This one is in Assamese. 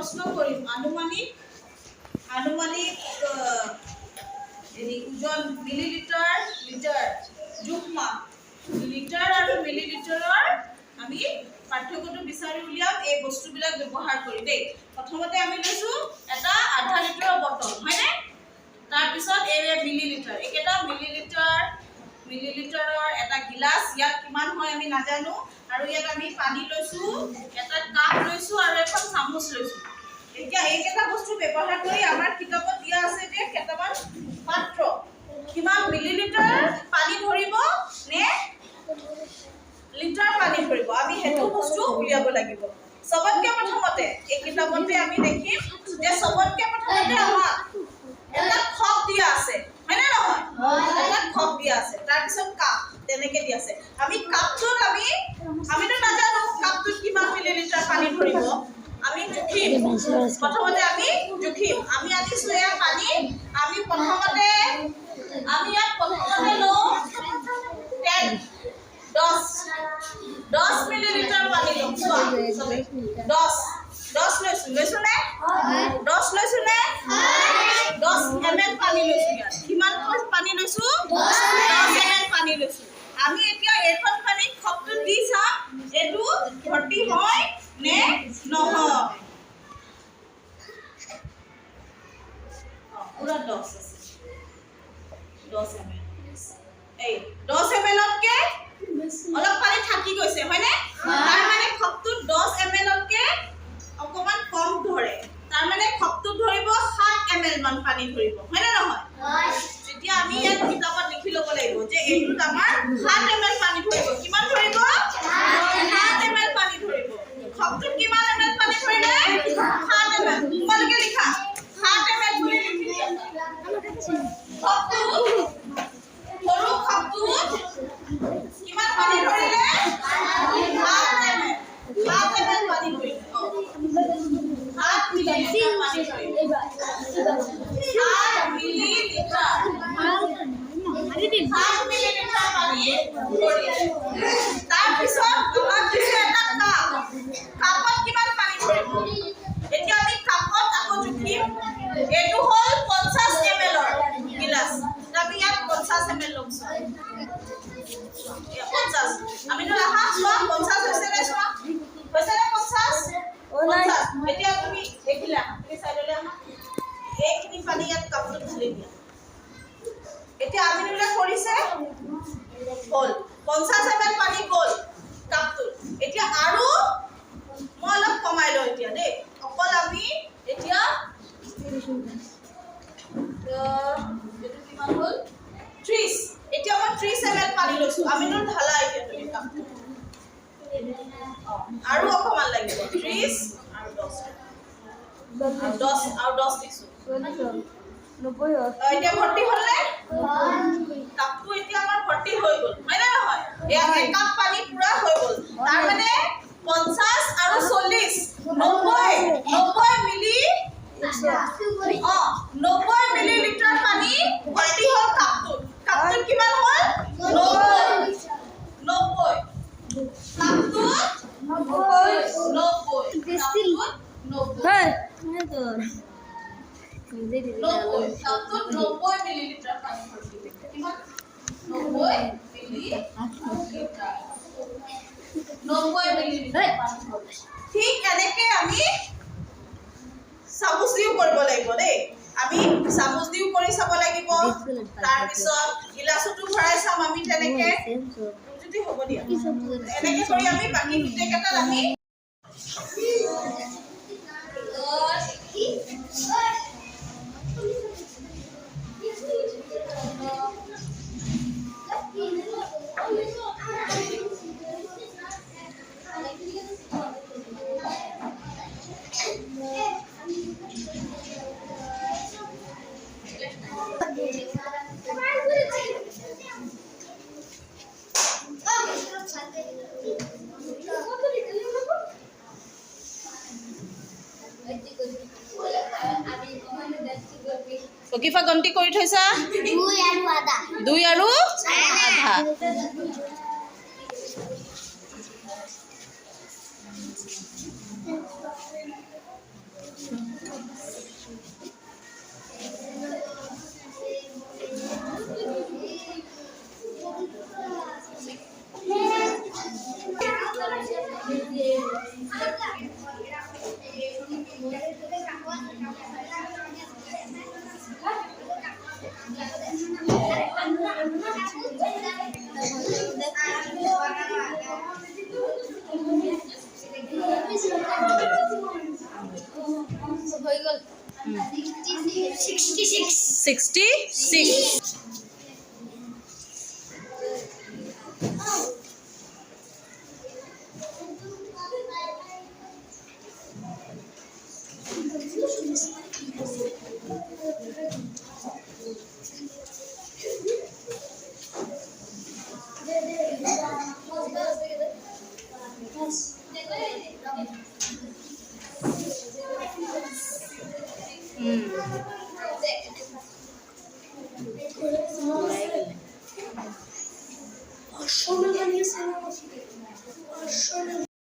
প্ৰশ্ন কৰিম আনুমানিক ওজন মিলিলিটাৰ লিটাৰ জোখ মাপ লিটাৰ আৰু মিলিলিটাৰৰ আমি পাৰ্থক্যটো বিচাৰি উলিয়াম এই বস্তুবিলাক ব্যৱহাৰ কৰি দেই প্ৰথমতে আমি লৈছো এটা আধা লিটাৰৰ বটল হয়নে তাৰ পিছত এই মিলিলিটাৰ একেটা মিলিলিটাৰৰ এটা গিলাস ইয়াত কিমান হয় আমি নাজানো আৰু ইয়াত আমি পানী লৈছো এটা কাপ লৈছো আৰু এখন চামুচ লৈছো এতিয়া এইকেইটা বস্তু ব্যৱহাৰ কৰি আমাৰ কিতাপত দিয়া আছে যে কেইটামান পাত্ৰ কিমান মিলিলিটাৰ পানী ধৰিব নে লিটাৰ পানী ধৰিব আমি হেতু বস্তু উলিয়াব লাগিব সবতকে প্ৰথমতে এই কিতাপতে আমি দেখিম যে সবতকে প্ৰথমতে আমাক এটা খপ দিয়া আছে হয়নে নহয় এটা খপ দিয়া আছে তাৰ পিছত কাপ তেনেকে দিয়া আছে আমি কাপটোত আমিতো নাজানো কাপটোত কিমান মিলিলিটাৰ পানী ধৰিব আমি জুখিম প্ৰথমতে আমি জুখিম আমি আনিছো এয়া পানী আমি প্ৰথমতে লওঁ 10 মিলিলিটাৰ পানী লওঁ 10 লৈছো নে 10 লৈছো নে 10 ml পানী লৈছো ইয়াত কিমান পানী লৈছো 10 ml পানী লৈছো আমি এতিয়া এইখন পানী খপটো দি চাম এটো ভৰ্তি হয় নে নহয় পুৰা 10 আছে 10 ml এই 10 ml কে অলপ পানী থাকি গৈছে হয়নে তাৰ মানে খপটো 10 ml কে অকমান কম ধৰে তাৰ মানে খপটো ধৰিব 7 ml মান পানী ধৰিব হয়নে নহয় যেতিয়া আমি ইয়াত কিতাপত লিখি ল'ব লাগিব যে এইটোত আমাৰ 7 ml পানী ধৰিব কিমান ধৰিব 7 ml পানী ধৰিব খপটোত কিমান ml পানী ধৰিলে 7 ml তোমালোকে লিখা 7 ml বুলি লিখি দিয়া খপটো সৰু খপটোত কিমান পানী ধৰিলে 7 ml 7 ml পানী ধৰিলে 7 মিলিলিটাৰ পানী ধৰিলে 7 মিলিলিটাৰ পানী ধৰিলে তাৰ পিছত আমাক দিছে এটা কাপত কিমান পানী ধৰিব এতিয়া আমি কাপত আকৌ জুখিম এটো হল 50 ml ৰ গিলাস আমি ইয়াত 50 ml লমছো 50 আমি তো আহা চোৱা 50 হৈছে নে 50 এতিয়া তুমি দেখিলা এই সাইডলে আহা এইখিনি পানী ইয়াত কাপত ঢালি দিয়া এতিয়া আমি নুলে কৰিছে হল 50 ml পানী গল কাপটো এতিয়া আৰু মই অলপ কমাই লওঁ এতিয়া দেই অকল আমি এতিয়া এটো কিমান হল 30 এতিয়া মই 30 ml পানী লৈছো আমি নুল ঢালা এতিয়া তুমি কাপটো আৰু অকমান লাগিব 30 আৰু 10 দিছো 90 এতিয়া ভৰ্তি হল নে কাপটো এতিয়া আমাৰ ভৰ্তি হৈ গল হয় না নহয় এয়া এক কাপ পানী পুৰা হৈ গল তাৰ মানে 50 আৰু 40 90 মিলি 90 মিলিলিটাৰ পানী ভৰ্তি হল কাপটো কিমান হল 90 কাপটো 90 মিলিলিটাৰ পানী ভৰ্তি কিমান 90 মিলিলিটাৰ পানী ঠিক এনেকে আমি চামুচ দিও কৰিব লাগিব দেই আমি চামুচ দিও কৰি চাব লাগিব তাৰ পিছত গিলাসটো ভৰাই চাম আমি তেনেকে যদি হ'ব দিয়া এনেকে কৰি আমি বাকি গোটেইকেইটা আমি কিফা গন্তি কৰি থৈছা 2 আৰু আধা 66 অশ্বমেধ